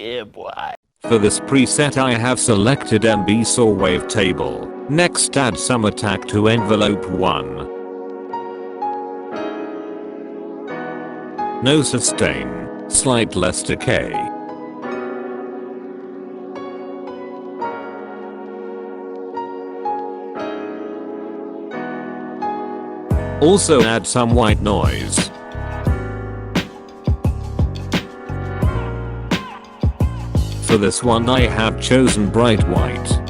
Yeah, boy. For this preset I have selected MB saw wavetable. Next add some attack to envelope 1. No sustain, slight less decay. Also add some white noise. For this one I have chosen bright white.